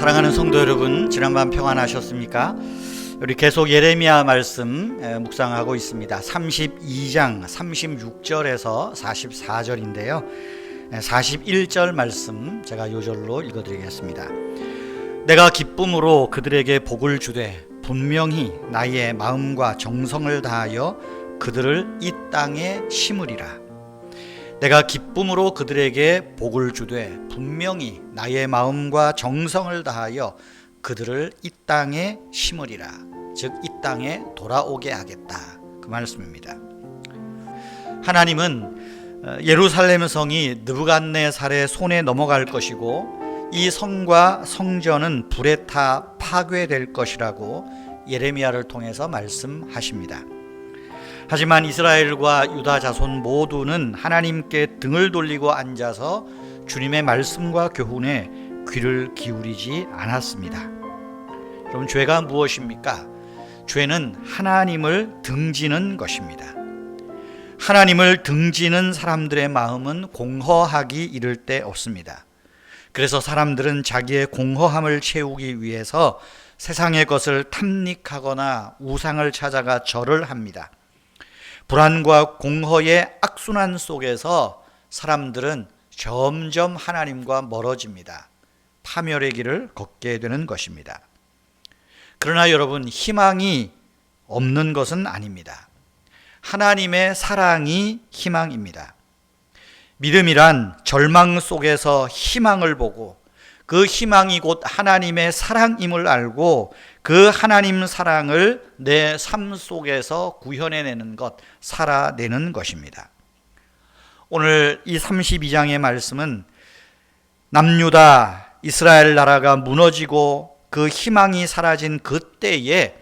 사랑하는 성도 여러분, 지난밤 평안하셨습니까? 우리 계속 예레미야 말씀 묵상하고 있습니다. 32장 36절에서 44절인데요 41절 말씀 제가 요절로 읽어드리겠습니다. 내가 기쁨으로 그들에게 복을 주되 분명히 나의 마음과 정성을 다하여 그들을 이 땅에 심으리라. 내가 기쁨으로 그들에게 복을 주되 분명히 나의 마음과 정성을 다하여 그들을 이 땅에 심으리라. 즉 이 땅에 돌아오게 하겠다, 그 말씀입니다. 하나님은 예루살렘 성이 느부갓네살의 손에 넘어갈 것이고 이 성과 성전은 불에 타 파괴될 것이라고 예레미야를 통해서 말씀하십니다. 하지만 이스라엘과 유다 자손 모두는 하나님께 등을 돌리고 앉아서 주님의 말씀과 교훈에 귀를 기울이지 않았습니다. 그럼 죄가 무엇입니까? 죄는 하나님을 등지는 것입니다. 하나님을 등지는 사람들의 마음은 공허하기 이를 데 없습니다. 그래서 사람들은 자기의 공허함을 채우기 위해서 세상의 것을 탐닉하거나 우상을 찾아가 절을 합니다. 불안과 공허의 악순환 속에서 사람들은 점점 하나님과 멀어집니다. 파멸의 길을 걷게 되는 것입니다. 그러나 여러분, 희망이 없는 것은 아닙니다. 하나님의 사랑이 희망입니다. 믿음이란 절망 속에서 희망을 보고 그 희망이 곧 하나님의 사랑임을 알고 그 하나님 사랑을 내 삶 속에서 구현해내는 것, 살아내는 것입니다. 오늘 이 32장의 말씀은 남유다 이스라엘 나라가 무너지고 그 희망이 사라진 그때에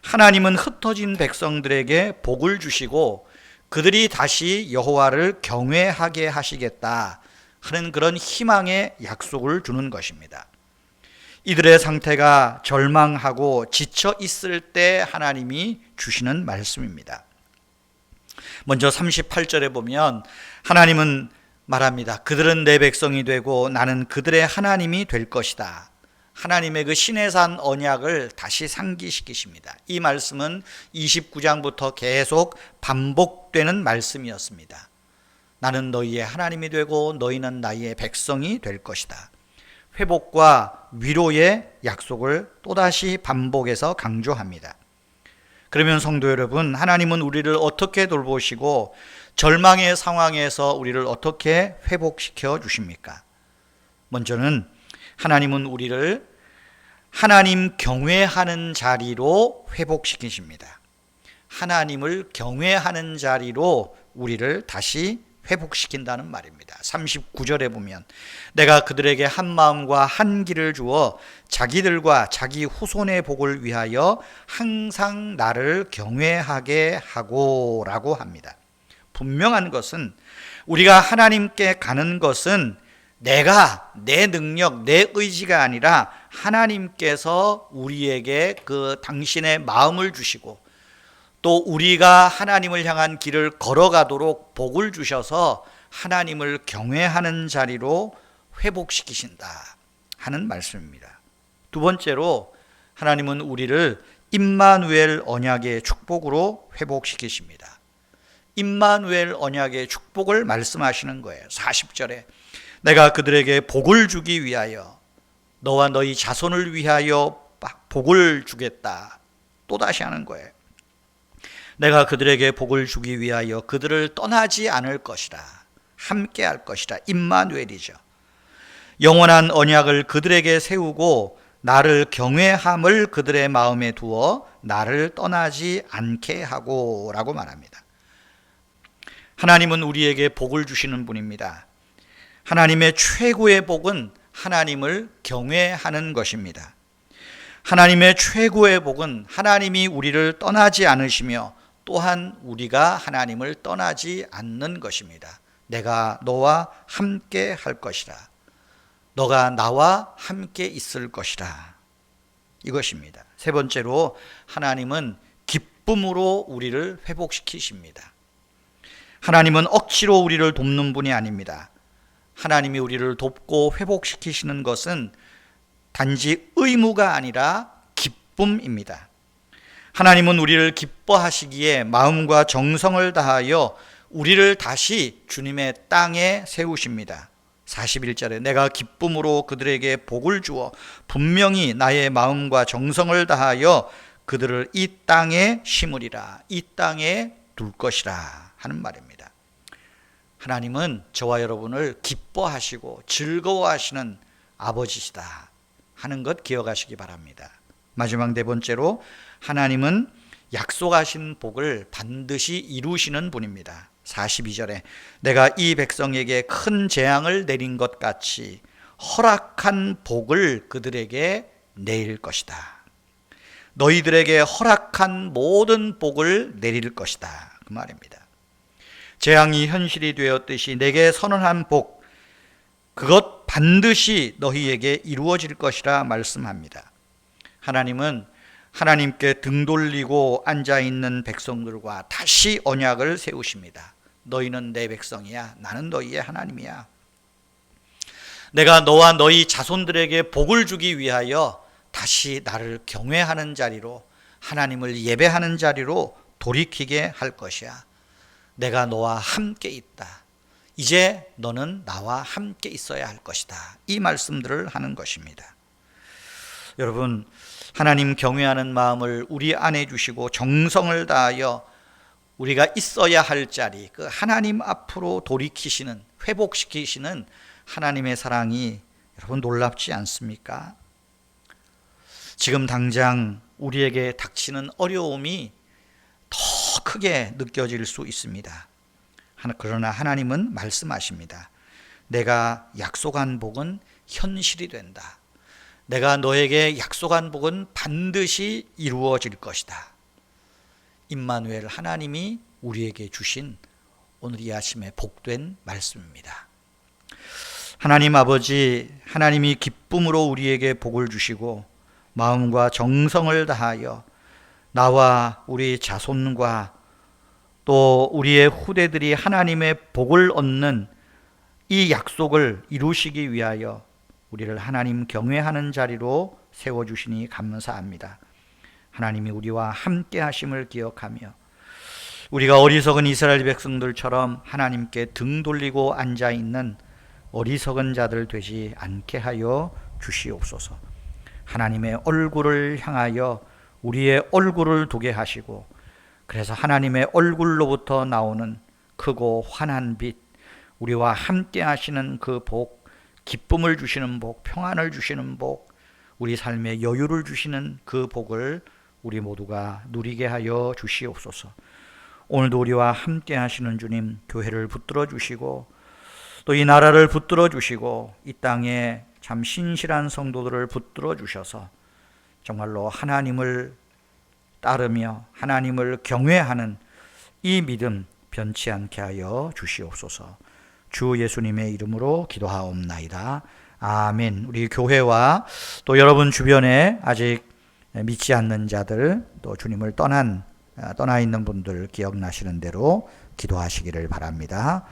하나님은 흩어진 백성들에게 복을 주시고 그들이 다시 여호와를 경외하게 하시겠다 하는 그런 희망의 약속을 주는 것입니다. 이들의 상태가 절망하고 지쳐 있을 때 하나님이 주시는 말씀입니다. 먼저 38절에 보면 하나님은 말합니다. 그들은 내 백성이 되고 나는 그들의 하나님이 될 것이다. 하나님의 그 시내산 언약을 다시 상기시키십니다. 이 말씀은 29장부터 계속 반복되는 말씀이었습니다. 나는 너희의 하나님이 되고 너희는 나의 백성이 될 것이다. 회복과 위로의 약속을 또다시 반복해서 강조합니다. 그러면 성도 여러분, 하나님은 우리를 어떻게 돌보시고 절망의 상황에서 우리를 어떻게 회복시켜 주십니까? 먼저는 하나님은 우리를 하나님 경외하는 자리로 회복시키십니다. 하나님을 경외하는 자리로 우리를 다시 회복시킨다는 말입니다. 39절에 보면 내가 그들에게 한 마음과 한 길을 주어 자기들과 자기 후손의 복을 위하여 항상 나를 경외하게 하고 라고 합니다. 분명한 것은 우리가 하나님께 가는 것은 내가, 내 능력, 내 의지가 아니라 하나님께서 우리에게 그 당신의 마음을 주시고 또 우리가 하나님을 향한 길을 걸어가도록 복을 주셔서 하나님을 경외하는 자리로 회복시키신다 하는 말씀입니다. 두 번째로 하나님은 우리를 임마누엘 언약의 축복으로 회복시키십니다. 임마누엘 언약의 축복을 말씀하시는 거예요. 40절에 내가 그들에게 복을 주기 위하여 너와 너희 자손을 위하여 복을 주겠다. 또다시 하는 거예요. 내가 그들에게 복을 주기 위하여 그들을 떠나지 않을 것이라. 함께 할 것이라. 임마누엘이죠. 영원한 언약을 그들에게 세우고 나를 경외함을 그들의 마음에 두어 나를 떠나지 않게 하고 라고 말합니다. 하나님은 우리에게 복을 주시는 분입니다. 하나님의 최고의 복은 하나님을 경외하는 것입니다. 하나님의 최고의 복은 하나님이 우리를 떠나지 않으시며 또한 우리가 하나님을 떠나지 않는 것입니다. 내가 너와 함께 할 것이라. 너가 나와 함께 있을 것이라. 이것입니다. 세 번째로 하나님은 기쁨으로 우리를 회복시키십니다. 하나님은 억지로 우리를 돕는 분이 아닙니다. 하나님이 우리를 돕고 회복시키시는 것은 단지 의무가 아니라 기쁨입니다. 하나님은 우리를 기뻐하시기에 마음과 정성을 다하여 우리를 다시 주님의 땅에 세우십니다. 41절에 내가 기쁨으로 그들에게 복을 주어 분명히 나의 마음과 정성을 다하여 그들을 이 땅에 심으리라, 이 땅에 둘 것이라 하는 말입니다. 하나님은 저와 여러분을 기뻐하시고 즐거워하시는 아버지시다 하는 것 기억하시기 바랍니다. 마지막 네 번째로, 하나님은 약속하신 복을 반드시 이루시는 분입니다. 42절에 내가 이 백성에게 큰 재앙을 내린 것 같이 허락한 복을 그들에게 내릴 것이다. 너희들에게 허락한 모든 복을 내릴 것이다, 그 말입니다. 재앙이 현실이 되었듯이 내게 선언한 복, 그것 반드시 너희에게 이루어질 것이라 말씀합니다. 하나님은 하나님께 등 돌리고 앉아있는 백성들과 다시 언약을 세우십니다. 너희는 내 백성이야, 나는 너희의 하나님이야. 내가 너와 너희 자손들에게 복을 주기 위하여 다시 나를 경외하는 자리로, 하나님을 예배하는 자리로 돌이키게 할 것이야. 내가 너와 함께 있다. 이제 너는 나와 함께 있어야 할 것이다. 이 말씀들을 하는 것입니다. 여러분, 하나님 경외하는 마음을 우리 안에 주시고 정성을 다하여 우리가 있어야 할 자리, 그 하나님 앞으로 돌이키시는, 회복시키시는 하나님의 사랑이 여러분 놀랍지 않습니까? 지금 당장 우리에게 닥치는 어려움이 더 크게 느껴질 수 있습니다. 그러나 하나님은 말씀하십니다. 내가 약속한 복은 현실이 된다. 내가 너에게 약속한 복은 반드시 이루어질 것이다. 임마누엘, 하나님이 우리에게 주신 오늘 이 아침에 복된 말씀입니다. 하나님 아버지, 하나님이 기쁨으로 우리에게 복을 주시고 마음과 정성을 다하여 나와 우리 자손과 또 우리의 후대들이 하나님의 복을 얻는 이 약속을 이루시기 위하여 우리를 하나님 경외하는 자리로 세워주시니 감사합니다. 하나님이 우리와 함께 하심을 기억하며 우리가 어리석은 이스라엘 백성들처럼 하나님께 등 돌리고 앉아있는 어리석은 자들 되지 않게 하여 주시옵소서. 하나님의 얼굴을 향하여 우리의 얼굴을 두게 하시고, 그래서 하나님의 얼굴로부터 나오는 크고 환한 빛, 우리와 함께 하시는 그 복, 기쁨을 주시는 복, 평안을 주시는 복, 우리 삶에 여유를 주시는 그 복을 우리 모두가 누리게 하여 주시옵소서. 오늘도 우리와 함께 하시는 주님, 교회를 붙들어 주시고 또 이 나라를 붙들어 주시고 이 땅에 참 신실한 성도들을 붙들어 주셔서 정말로 하나님을 따르며 하나님을 경외하는 이 믿음 변치 않게 하여 주시옵소서. 주 예수님의 이름으로 기도하옵나이다. 아멘. 우리 교회와 또 여러분 주변에 아직 믿지 않는 자들, 또 주님을 떠나 있는 분들 기억나시는 대로 기도하시기를 바랍니다.